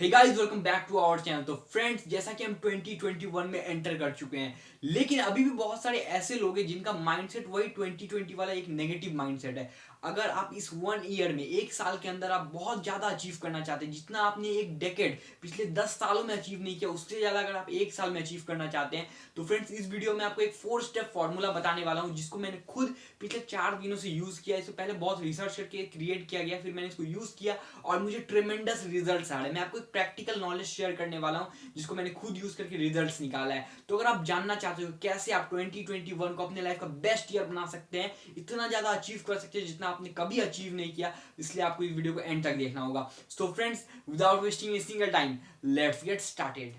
Hey guys, welcome back to our channel. तो friends, जैसा कि हम 2021 में एंटर कर चुके हैं, लेकिन अभी भी बहुत सारे ऐसे लोग हैं जिनका माइंडसेट वही 2020 वाला एक नेगेटिव माइंडसेट है। अगर आप इस 1 ईयर में, एक साल के अंदर आप बहुत ज्यादा अचीव करना चाहते हैं, जितना आपने एक डेकेड पिछले 10 सालों में अचीव नहीं किया, उससे ज्यादा अगर आप एक साल में अचीव करना चाहते हैं, तो फ्रेंड्स इस वीडियो में आपको एक 4 स्टेप फॉर्मूला बताने वाला हूं, जिसको मैंने खुद पिछले 4 दिनों से यूज किया। इससे पहले बहुत रिसर्च करके क्रिएट किया गया, फिर मैंने इसको यूज किया और मुझे ट्रेमेंडस रिजल्ट्स आ रहे हैं। मैं आपको एक प्रैक्टिकल नॉलेज शेयर करने वाला हूं, जिसको मैंने खुद यूज करके रिजल्ट्स निकाला है। तो अगर आप जानना चाहते हो कैसे आप 2021 को अपने लाइफ का बेस्ट ईयर बना सकते हैं, इतना ज्यादा अचीव कर सकते हैं जितना आपने कभी अचीव नहीं किया, इसलिए आपको इस वीडियो को एंड तक देखना होगा। So friends, without wasting a single time, let's get started.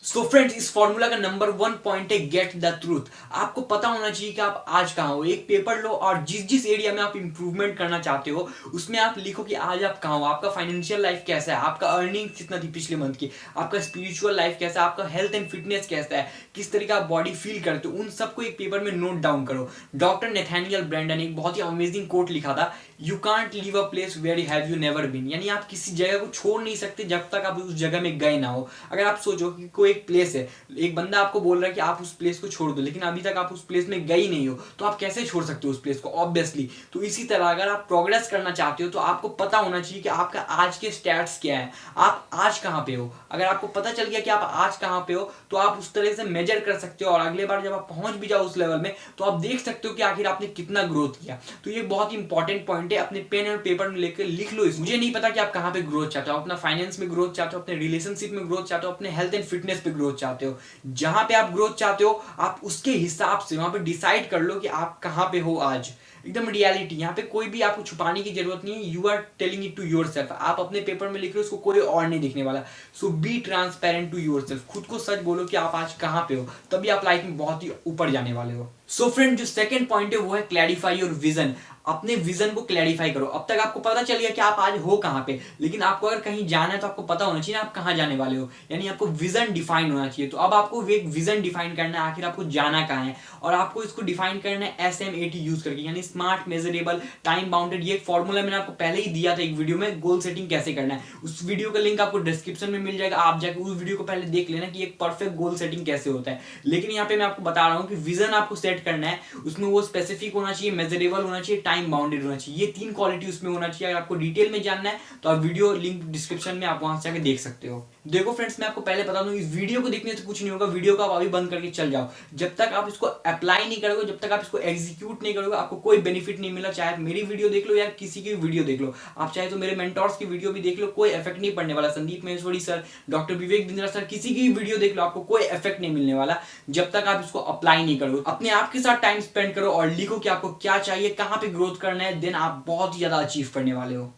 So friends, इस फॉर्मूला का नंबर 1 पॉइंट है गेट द ट्रूथ। आपको पता होना चाहिए कि आप आज कहां हो। एक पेपर लो और जिस जिस एरिया में आप इंप्रूवमेंट करना चाहते हो उसमें आप लिखो कि आज आप कहां हो, आपका फाइनेंशियल लाइफ कैसा है, आपका अर्निंग कितना थी पिछले मंथ की, आपका स्पिरिचुअल लाइफ कैसा है, आपका हेल्थ एंड फिटनेस कैसा है, किस तरीके का बॉडी फील करते हो, उन सबको एक पेपर में नोट डाउन करो। डॉक्टर नेथानियल ब्रेंडन ने एक बहुत ही अमेजिंग कोट लिखा था, you can't leave a place where have you never been. यानी आप किसी जगह को छोड़ नहीं सकते जब तक आप उस जगह में गए ना हो। अगर आप सोचो कि कोई एक प्लेस है, एक बंदा आपको बोल रहा है कि आप उस प्लेस को छोड़ दो, लेकिन अभी तक आप उस प्लेस में गए ही नहीं हो, तो आप कैसे छोड़ सकते हो उस प्लेस को? ऑब्वियसली। तो इसी तरह अगर आप प्रोग्रेस करना चाहते हो तो आपको पता होना चाहिए कि आपका आज के स्टैट्स क्या है, आप आज कहां पे हो। अगर आपको पता चल गया कि आप आज कहां पे हो, तो आप उस तरह से मेजर कर सकते हो और अगले बार जब आप पहुंच भी जाओ उस लेवल में, तो आप देख सकते हो कि आखिर आपने कितना ग्रोथ किया। तो ये बहुत ही इंपॉर्टेंट पॉइंट है, अपने पेन और पेपर में लेकर लिख लो इस। मुझे नहीं पता कि आप कहां पे ग्रोथ चाहते हो, अपना फाइनेंस में ग्रोथ चाहते हो, अपने रिलेशनशिप में ग्रोथ चाहते हो, अपने हेल्थ एंड फिटनेस पे ग्रोथ चाहते हो, जहां पे आप ग्रोथ चाहते हो आप उसके हिसाब से वहां पे डिसाइड कर लो कि आप कहां पे हो आज। एकदम रियलिटी, यहाँ पे कोई भी आपको छुपाने की जरूरत नहीं है। You are telling it to yourself. आप अपने पेपर में लिख रहे हो, उसको कोई और नहीं दिखने वाला। So be transparent to yourself. खुद को सच बोलो कि आप आज कहां पे हो, तभी आप लाइफ में बहुत ही ऊपर जाने वाले हो। सो फ्रेंड, जो सेकंड पॉइंट है वो है क्लैरिफाई योर विजन। अपने विजन को क्लैरिफाई करो। अब तक आपको पता चल गया कि आप आज हो कहां पे, लेकिन आपको अगर कहीं जाना है तो आपको पता होना चाहिए ना आप कहां जाने वाले हो। यानी आपको विजन डिफाइन होना चाहिए। तो अब आपको एक विजन डिफाइन करना है, आखिर आपको जाना कहां है, और आपको इसको डिफाइन करना है SMAT यूज करके, यानी स्मार्ट, मेजरेबल, टाइम बाउंडेड। ये फॉर्मूला मैंने आपको पहले ही दिया था एक वीडियो में, गोल सेटिंग कैसे करना है। उस वीडियो का लिंक आपको डिस्क्रिप्शन में मिल जाएगा, आप जाकर उस वीडियो को पहले देख लेना कि एक परफेक्ट गोल सेटिंग कैसे होता है। लेकिन यहाँ पे मैं आपको बता रहा हूँ कि विजन आपको सेट करना है, उसमें वो स्पेसिफिक होना चाहिए, मेजरेबल होना चाहिए, टाइम बाउंडेड होना चाहिए। ये 3 क्वालिटी उसमें होना चाहिए। अगर आपको डिटेल में जानना है तो आप वीडियो लिंक डिस्क्रिप्शन में आप वहां से जाकर देख सकते हो। देखो फ्रेंड्स, मैं आपको पहले बता दूं, इस वीडियो को देखने से कुछ नहीं होगा। वीडियो को आप अभी बंद करके चल जाओ। जब तक आप इसको अप्लाई नहीं करोगे, जब तक आप इसको एग्जीक्यूट नहीं करोगे, आपको कोई बेनिफिट नहीं मिला। चाहे मेरी वीडियो देख लो या किसी की वीडियो देख लो, आप चाहे तो मेरे मेंटर्स की वीडियो भी देख लो, कोई इफेक्ट नहीं पड़ने वाला। Sandeep Maheshwari sir, doctor Vivek Bindra sir, किसी की वीडियो देख लो, आपको कोई इफेक्ट नहीं मिलने वाला जब तक आप इसको अप्लाई नहीं करोगे। अपने आप के साथ टाइम स्पेंड करो और लिखो कि आपको क्या चाहिए, कहां पे ग्रोथ करना है, देन आप बहुत ही ज्यादा अचीव करने वाले हो।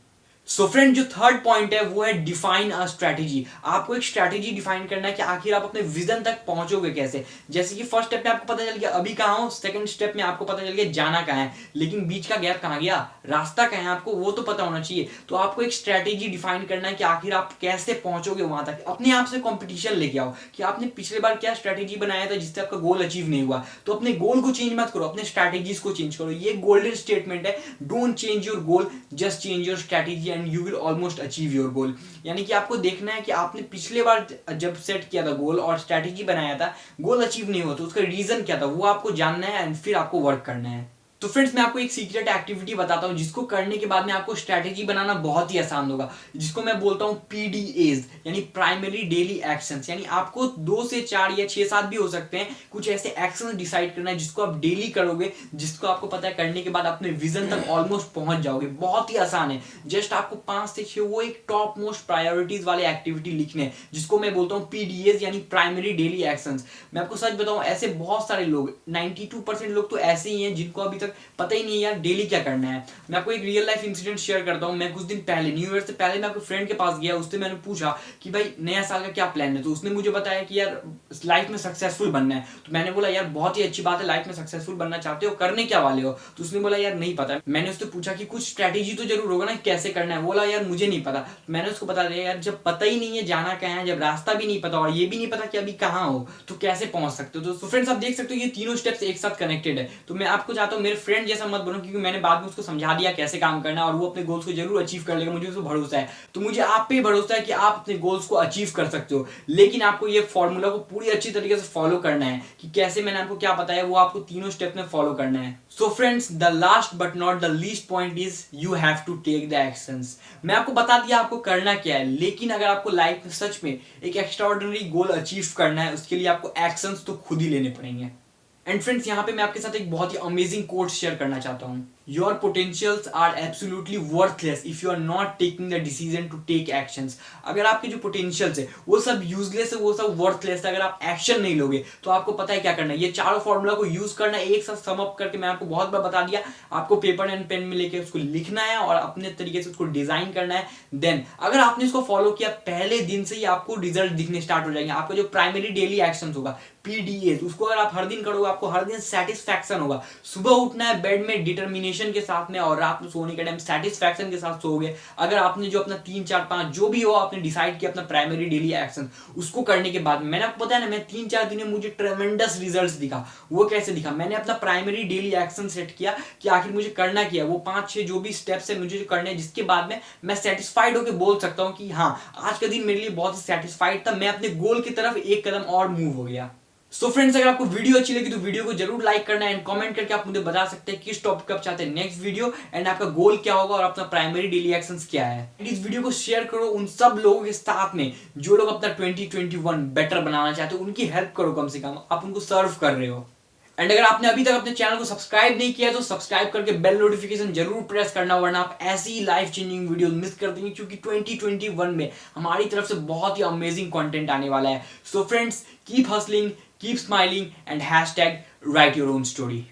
सो फ्रेंड, जो थर्ड पॉइंट है वो है डिफाइन अ स्ट्रैटेजी। आपको एक स्ट्रैटेजी डिफाइन करना है कि आखिर आप अपने विजन तक पहुंचोगे कैसे। जैसे कि फर्स्ट स्टेप में आपको पता चल गया अभी कहां हो, सेकंड स्टेप में आपको पता चल गया जाना कहां है, लेकिन बीच का गैप कहां गया, रास्ता कहां है, आपको वो तो पता होना चाहिए। तो आपको एक स्ट्रैटेजी डिफाइन करना है कि आखिर आप कैसे पहुंचोगे वहां तक। अपने आप से कॉम्पिटिशन लेके आओ कि आपने पिछले बार क्या स्ट्रैटेजी बनाया था जिससे आपका गोल अचीव नहीं हुआ। तो अपने गोल को चेंज मत करो, अपने स्ट्रैटेजीज को चेंज करो। ये गोल्डन स्टेटमेंट है, don't change your goal, just change your strategy and you will almost achieve your goal. यानी कि आपको देखना है कि आपने पिछले बार जब सेट किया था गोल और स्ट्रैटेजी बनाया था, गोल अचीव नहीं हुआ तो उसका रीजन क्या था, वो आपको जानना है एंड फिर आपको वर्क करना है। तो फ्रेंड्स, मैं आपको एक सीक्रेट एक्टिविटी बताता हूं जिसको करने के बाद में आपको स्ट्रैटेजी बनाना बहुत ही आसान होगा, जिसको मैं बोलता हूं PDAs, यानी प्राइमरी डेली एक्शंस। यानी आपको 2 से 4 या 6-7 भी हो सकते हैं, कुछ ऐसे एक्शंस डिसाइड करना है जिसको आप डेली करोगे, जिसको आपको पता है करने के बाद अपने विजन तक ऑलमोस्ट पहुंच जाओगे। बहुत ही आसान है, जस्ट आपको 5 से 6 वो एक टॉप मोस्ट प्रायोरिटीज वाले एक्टिविटी लिखने हैं, जिसको मैं बोलता हूं PDAs, यानी प्राइमरी डेली एक्शंस। मैं आपको सच बताऊं, ऐसे बहुत सारे लोग, 92% लोग तो ऐसे ही हैं जिनको अभी पता ही नहीं यार डेली क्या करना है। मैं आपको एक रियल लाइफ इंसिडेंट शेयर करता हूं। मैं कुछ दिन पहले, न्यू ईयर से पहले, मैं अपने फ्रेंड के पास गया, उससे मैंने पूछा कि भाई नया साल का क्या प्लान है। तो उसने मुझे बताया कि यार लाइफ में सक्सेसफुल बनना है। तो मैंने बोला यार बहुत ही अच्छी बात है, लाइफ में सक्सेसफुल बनना चाहते हो, करने क्या वाले हो? तो उसने बोला यार नहीं पता। मैंने उससे पूछा कि कुछ स्ट्रैटेजी तो जरूर होगा ना, कैसे करना है। बोला यार मुझे नहीं पता। मैंने उसको बता दिया यार जब पता ही नहीं है जाना कहाँ है, जब रास्ता भी नहीं पता और ये भी नहीं पता कि अभी कहाँ हो, तो कैसे पहुंच सकते हो। तो फ्रेंड्स, आप देख सकते हो ये तीनों स्टेप्स एक साथ कनेक्टेड है। तो मैं आपको चाहता हूँ मेरे फ्रेंड जैसा मत बनो, क्योंकि मैंने बाद में उसको समझा दिया कैसे काम करना है और वो अपने गोल्स को जरूर अचीव कर लेगा, मुझे उस पर भरोसा है। तो मुझे आप पे भरोसा है कि आप अपने गोल्स को अचीव कर सकते हो, लेकिन आपको ये फॉर्मूला को पूरी अच्छी तरीके से फॉलो करना है। कि कैसे, मैंने आपको क्या बताया, वो आपको तीनों स्टेप में फॉलो करना है। So friends, the last but not the least point is you have to take the actions. मैं आपको बता दिया आपको करना क्या है, लेकिन अगर आपको लाइफ में सच में एक एक्स्ट्राऑर्डिनरी गोल अचीव करना है, उसके लिए आपको एक्शंस तो खुद ही लेने पड़ेंगे। एंड फ्रेंड्स, यहाँ पे मैं आपके साथ एक बहुत ही अमेजिंग कोट शेयर करना चाहता हूँ। Your potentials are absolutely worthless if you are not taking the decision to take actions. अगर आपके जो पोटेंशियल्स है वो सब यूजलेस है, वो सब वर्थलेस है, अगर आप एक्शन नहीं लोगे तो आपको पता है क्या करना है। ये चारों फॉर्मूला को यूज करना है, एक साथ सम अप करके मैं आपको बहुत बार बता दिया। आपको पेपर एंड पेन में लेके उसको लिखना है और अपने तरीके से उसको डिजाइन करना है। देन अगर आपने इसको फॉलो किया, पहले दिन से ही आपको रिजल्ट दिखने स्टार्ट हो जाएंगे। आपका जो प्राइमरी डेली एक्शन होगा, PDA, उसको अगर आप हर दिन करोगे, आपको हर दिन सेटिस्फैक्शन होगा। सुबह उठना है बेड में डिटर्मिनेशन के साथ में, और रात में सोने के टाइम सेटिस्फैक्शन के साथ सोओगे। अगर आपने जो अपना 3 4 5 जो भी हो आपने डिसाइड किया अपना प्राइमरी डेली एक्शन, उसको करने के बाद मैंने आपको बताया ना, मैं 3 4 दिन में मुझे ट्रेमेंडस रिजल्ट्स दिखा। वो कैसे दिखा, मैंने अपना प्राइमरी डेली एक्शन सेट किया कि आखिर मुझे करना क्या है, वो 5 6 जो भी स्टेप्स है मुझे करने हैं, जिसके बाद में मैं सेटिस्फाइड होकर बोल सकता हूँ कि हाँ, आज का दिन मेरे लिए बहुत ही सेटिस्फाइड था, मैं अपने गोल की तरफ एक कदम और मूव हो गया। सो फ्रेंड्स, अगर आपको वीडियो अच्छी लगी तो वीडियो को जरूर लाइक करना है, एंड कमेंट करके आप मुझे बता सकते हैं किस टॉपिक आप चाहते हैं नेक्स्ट वीडियो, एंड आपका गोल क्या होगा और अपना प्राइमरी डेली एक्शंस क्या है। इस वीडियो को शेयर करो उन सब लोगों के साथ में जो लोग अपना 2021 बेटर बनाना चाहते हो, उनकी हेल्प करो, कम से कम आप उनको सर्व कर रहे हो। एंड अगर आपने अभी तक अपने चैनल को सब्सक्राइब नहीं किया तो सब्सक्राइब करके बेल नोटिफिकेशन जरूर प्रेस करना, वरना आप ऐसी लाइफ चेंजिंग वीडियो मिस कर देंगे, क्योंकि 2021 में हमारी तरफ से बहुत ही अमेजिंग कंटेंट आने वाला है। So friends, keep hustling, keep smiling, and hashtag write your own story.